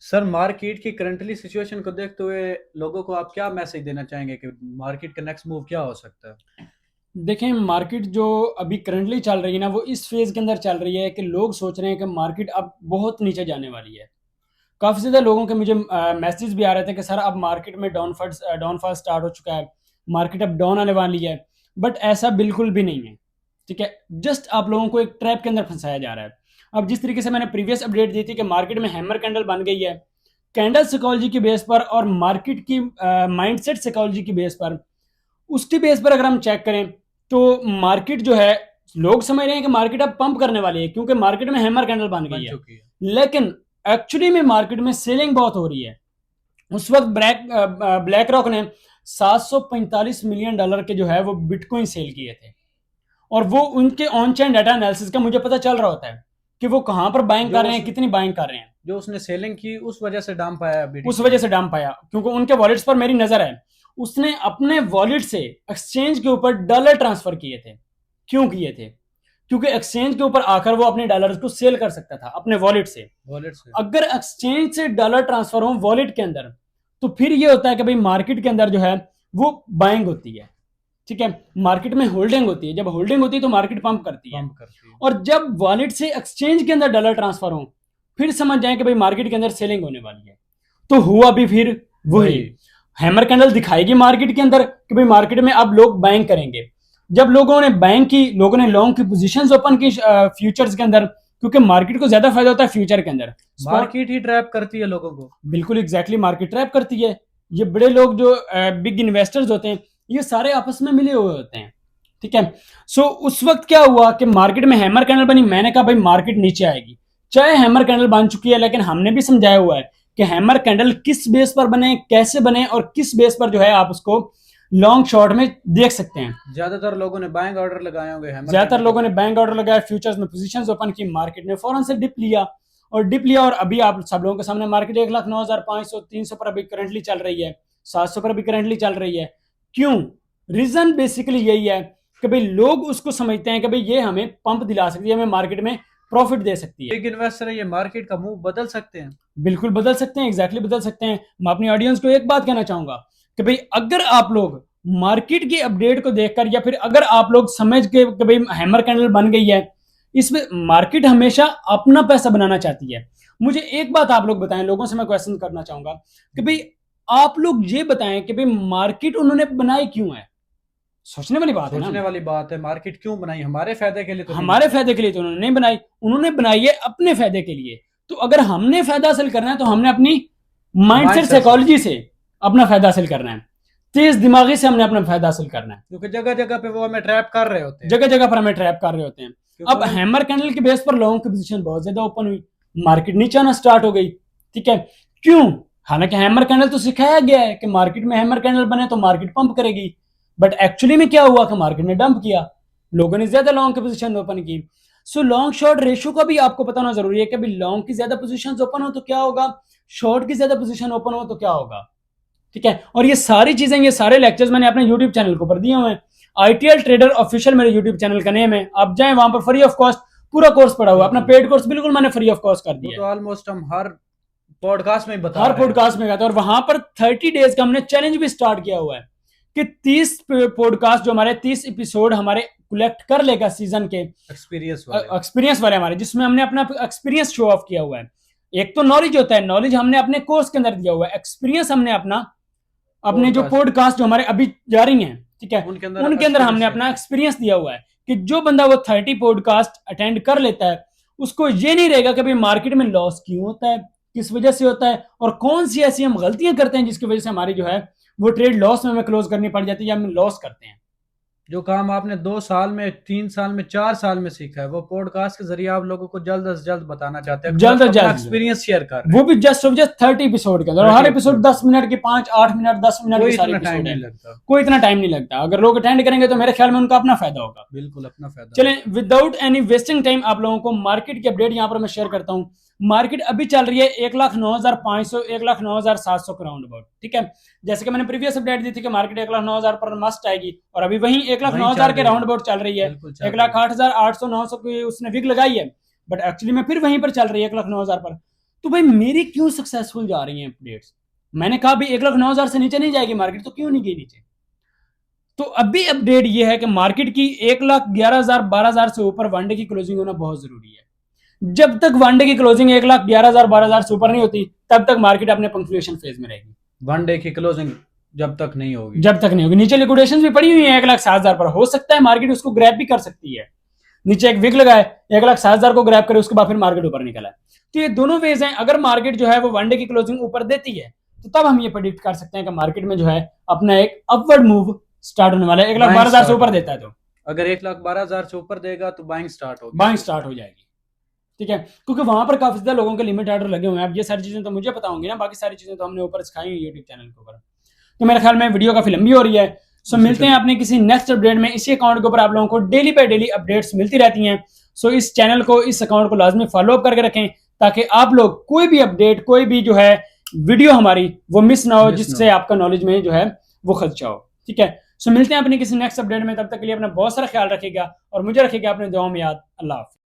Sir, market की currently situation को देखते हुए लोगों को आप क्या मैसेज देना चाहेंगे कि मार्केट का नेक्स्ट मूव क्या हो सकता है? देखें, मार्केट जो अभी करंटली चल रही है ना, वो इस फेज के अंदर चल रही है कि लोग सोच रहे हैं कि मार्केट अब बहुत नीचे जाने वाली है। काफ़ी ज़्यादा लोगों के मुझे मैसेज भी आ रहे थे कि सर अब मार्केट में डाउनफॉल स्टार्ट हो चुका है, मार्केट अब डाउन आने वाली है। बट ऐसा बिल्कुल भी नहीं है। ठीक है, जस्ट आप लोगों को एक ट्रैप के अंदर फंसाया जा रहा है। अब जिस तरीके से मैंने प्रीवियस अपडेट दी थी कि मार्केट में हैमर कैंडल बन गई है, कैंडल साइकोलॉजी की बेस पर और मार्केट की माइंडसेट साइकोलॉजी की बेस पर, उसकी बेस पर अगर हम चेक करें तो मार्केट जो है, लोग समझ रहे हैं कि मार्केट अब पंप करने वाली है क्योंकि मार्केट में हैमर कैंडल बन गई बन है। चुकी है। लेकिन एक्चुअली में मार्केट में सेलिंग बहुत हो रही है। उस वक्त ब्लैक रॉक ने 745 मिलियन डॉलर के जो है वो बिटकॉइन सेल किए थे। और वो उनके ऑन चेन डाटा एनालिसिस का मुझे पता चल रहा होता है कि वो कहां पर बाइंग जो कर रहे उस हैं, कितनी बाइंग कर रहे हैं। जो उसने सेलिंग की उस वजह से डांप आया उस बिटकॉइन वजह से में। डंप आया क्योंकि उनके वॉलेट्स पर मेरी नजर है। उसने अपने वॉलेट से एक्सचेंज के ऊपर डॉलर ट्रांसफर किए थे। क्यों किए थे? क्योंकि एक्सचेंज के ऊपर आकर वो अपने डॉलर को सेल कर सकता था अपने वॉलेट से। वॉलेट से। अगर एक्सचेंज से डॉलर ट्रांसफर हो वॉलेट के अंदर, तो फिर ये होता है कि भाई मार्केट के अंदर जो है वो बाइंग होती है। ठीक है, मार्केट में होल्डिंग होती है। जब होल्डिंग होती है तो मार्केट पंप करती है। पंप करती है। और जब वॉलेट से एक्सचेंज के अंदर डॉलर ट्रांसफर हो, फिर समझ जाए कि भाई मार्केट के अंदर सेलिंग होने वाली है। तो हुआ भी फिर वही। वही। हैमर कैंडल दिखाएगी मार्केट के अंदर कि भाई मार्केट में अब लोग बाइंग करेंगे। जब लोगों ने बाइंग की, लोगों ने लॉन्ग की पोजीशंस ओपन की फ्यूचर्स के अंदर, क्योंकि मार्केट को ज्यादा फायदा होता है फ्यूचर के अंदर। स्पॉट मार्केट ही ट्रैप करती है लोगों को। बिल्कुल एग्जैक्टली मार्केट ट्रैप करती है। ये बड़े लोग जो बिग इन्वेस्टर्स होते हैं, ये सारे आपस में मिले हुए होते हैं। ठीक है। सो उस वक्त क्या हुआ कि मार्केट में हैमर कैंडल बनी। मैंने कहा भाई मार्केट नीचे आएगी। चाहे हैमर कैंडल बन चुकी है, लेकिन हमने भी समझाया हुआ है कि हैमर कैंडल किस बेस पर बने, कैसे बने और किस बेस पर जो है आप उसको लॉन्ग शॉर्ट में देख सकते हैं। ज्यादातर लोगों ने बाइंग ऑर्डर लगाए होंगे हैमर ज्यादातर कैंडल के लोगों ने ऊपर। बैंक ऑर्डर लगाया, फ्यूचर्स में पोजीशंस ओपन की, मार्केट ने फौरन से डिप लिया। और डिप लिया और अभी आप सब लोगों के सामने मार्केट 1,09,500 300 पर अभी करंटली चल रही है, 700 पर अभी करंटली चल रही है। क्यों? रीजन बेसिकली यही है कि भाई लोग उसको समझते हैं कि भाई ये हमें पंप दिला सकती है, हमें मार्केट में प्रॉफिट दे सकती है। बिग इन्वेस्टर है, ये मार्केट का मूव बदल सकते हैं। बिल्कुल बदल सकते हैं, एग्जैक्टली बदल सकते हैं। मैं अपनी ऑडियंस को एक बात कहना चाहूंगा कि भाई अगर आप लोग मार्केट की अपडेट को देखकर, या फिर अगर आप लोग समझ के कि भाई हैमर कैंडल बन गई है, इसमें मार्केट हमेशा अपना पैसा बनाना चाहती है। मुझे एक बात आप लोग बताएं, लोगों से मैं क्वेश्चन करना चाहूंगा कि भाई आप लोग ये बताएं कि भाई मार्केट उन्होंने बनाई क्यों है। सोचने वाली बात है ना। सोचने वाली बात है, मार्केट क्यों बनाई? हमारे फायदे के लिए तो नहीं हमारे बनाई। फायदे के लिए तो उन्होंने नहीं बनाई, उन्होंने बनाई है अपने फायदे के लिए। तो अगर हमने फायदा हासिल करना है तो हमने अपनी माइंडसेट माइंडसेट से। साइकोलॉजी से अपना फायदा हासिल करना है। तेज दिमागी से हमने अपना फायदा हासिल करना है। क्योंकि जगह जगह पे वो हमें ट्रैप कर रहे होते हैं। जगह जगह पर हमें ट्रैप कर रहे होते हैं। क्योंकि अब उन हैमर कैंडल के बेस पर लोगों की पोजीशन बहुत ज्यादा ओपन हुई, मार्केट नीचे आना स्टार्ट हो गई। ठीक है। क्यों? हालांकि हैमर कैंडल तो सिखाया गया है कि मार्केट में हैमर कैंडल बने तो मार्केट पंप करेगी। बट एक्चुअली में क्या हुआ कि मार्केट ने डंप किया, लोगों ने ज्यादा लॉन्ग की पोजीशन ओपन की। सो लॉन्ग शॉर्ट रेशियो का भी आपको पता होना जरूरी है कि भाई लॉन्ग की ज्यादा पोजीशन ओपन हो तो क्या होगा, शॉर्ट की ज्यादा पोजीशन ओपन हो तो क्या होगा। ठीक है। और ये सारी चीजें, ये सारे लेक्चर्स मैंने अपने यूट्यूब चैनल के ऊपर दिए हुए हैं। आईटीएल ट्रेडर ऑफिशियल मेरे यूट्यूब चैनल का नेम है, आप जाएं वहां पर फ्री ऑफ कॉस्ट पूरा कोर्स पढ़ा हुआ है। अपना बिल्कुल। पेड कोर्स बिल्कुल मैंने फ्री ऑफ कॉस्ट कर वो दिया तो है। ऑलमोस्ट हम हर पॉडकास्ट में ही बता हर रहे हैं। पॉडकास्ट में गया था और वहां पर 30 डेज का हमने चैलेंज भी स्टार्ट किया हुआ है कि 30 पॉडकास्ट जो हमारे 30 एपिसोड हमारे कलेक्ट कर लेगा सीजन के एक्सपीरियंस वाले। एक्सपीरियंस वाले हमारे, जिसमें हमने अपना एक्सपीरियंस शो ऑफ किया हुआ है। एक तो नॉलेज होता है, नॉलेज हमने अपने कोर्स के अंदर दिया हुआ है। एक्सपीरियंस हमने अपना अपने जो पॉडकास्ट पॉडकास्ट जो हमारे अभी जारी हैं, ठीक है, उनके अंदर उनके अंदर एक्सपीरियंस हमने शेयर अपना किया। एक्सपीरियंस दिया हुआ है कि जो बंदा वो 30 पॉडकास्ट अटेंड कर लेता है, उसको ये नहीं रहेगा कि भाई मार्केट में लॉस क्यों होता है, किस वजह से होता है, और कौन सी ऐसी हम गलतियां करते हैं जिसकी वजह से हमारी जो है वो ट्रेड लॉस में हमें क्लोज करनी पड़ जाती है या हम लॉस करते हैं। जो काम आपने 2 साल में, 3 साल में, 4 साल में सीखा है, वो पॉडकास्ट के जरिए आप लोगों को जल्द से जल्द बताना चाहते हैं, जल्द प्लस से अपना जल्द, एक्सपीरियंस शेयर कर रहे वो हैं। भी जस्ट 30 एपिसोड के अंदर, और हर 30 एपिसोड एपिसोड में 10 मिनट के, 5 8 मिनट 10 मिनट के कोई सारे इतना टाइम एपिसोड नहीं है। लगता। कोई इतना टाइम नहीं लगता। अगर लोग अटेंड करेंगे तो मेरे ख्याल में उनका अपना फायदा होगा। बिल्कुल अपना फायदा चलें, होगा। विदाउट एनी वेस्टिंग टाइम आप लोगों को मार्केट की अपडेट यहां पर मैं शेयर करता हूं। मार्केट अभी चल रही है 1,09,500 1,09,700 के राउंड अबाउट। ठीक है। जैसे कि मैंने प्रीवियस अपडेट दी थी कि मार्केट 1,09,000 पर मस्ट आएगी, और अभी वही एक लाख वहीं नौ चल हजार के रही है। राउंड अबाउट चल रही है। बिल्कुल चल एक रही लाख है। आठ हजार आठ सौ 900 की उसने विग लगाई है, बट एक्चुअली में फिर वहीं पर चल रही है 1,09,000 पर। तो भाई मेरी क्यों सक्सेसफुल जा रही हैं अपडेट्स? मैंने कहा भी 1,09,000 से नीचे नहीं जाएगी मार्केट, तो क्यों नहीं गई नीचे? तो अभी अपडेट ये है कि मार्केट की 1,11,000 12,000 से ऊपर वनडे की क्लोजिंग होना बहुत जरूरी है। जब तक वनडे की क्लोजिंग 1,11,000 12,000 से ऊपर नहीं होती, तब तक मार्केट अपने पंक्चुएशन फेज में रहेगी। वन डे की क्लोजिंग जब तक नहीं होगी, जब तक नहीं होगी, नीचे लिक्विडेशन भी पड़ी हुई है 1,07,000 पर, हो सकता है मार्केट उसको ग्रैब भी कर सकती है। नीचे एक विक लगाए, 1,07,000 को ग्रैब करे, उसके बाद फिर मार्केट ऊपर निकला है। तो ये दोनों वेज हैं। अगर मार्केट जो है वो वनडे की क्लोजिंग ऊपर देती है, तो तब हम ये प्रेडिक्ट कर सकते हैं कि मार्केट में जो है अपना एक अपवर्ड मूव स्टार्ट होने वाला है। 1,12,000 से ऊपर देता है तो अगर 1,12,000 से ऊपर देगा तो बाइंग स्टार्ट होगी, बाइंग स्टार्ट हो जाएगी। ठीक है, क्योंकि वहां पर काफी ज्यादा लोगों के लिमिट ऑर्डर लगे हुए हैं। अब ये सारी चीजें तो मुझे पता होंगी ना, बाकी सारी चीजें तो हमने ऊपर सिखाई हुई यूट्यूब चैनल के ऊपर। तो मेरे ख्याल में वीडियो काफी लंबी हो रही है। सो मिलते हैं अपने किसी नेक्स्ट अपडेट में। इसी अकाउंट के ऊपर आप लोगों को डेली बाय डेली अपडेट्स मिलती रहती हैं। सो इस चैनल को, इस अकाउंट को लाजमी फॉलो अप करके रखें, ताकि आप लोग कोई भी अपडेट, कोई भी जो है वीडियो हमारी वो मिस ना हो, जिससे आपका नॉलेज में जो है वो खर्चा हो। ठीक है, सो मिलते हैं अपने किसी नेक्स्ट अपडेट में। तब तक के लिए अपना बहुत सारा ख्याल रखिएगा और मुझे रखिएगा अपने दुआओं में याद। अल्लाह हाफ़िज़।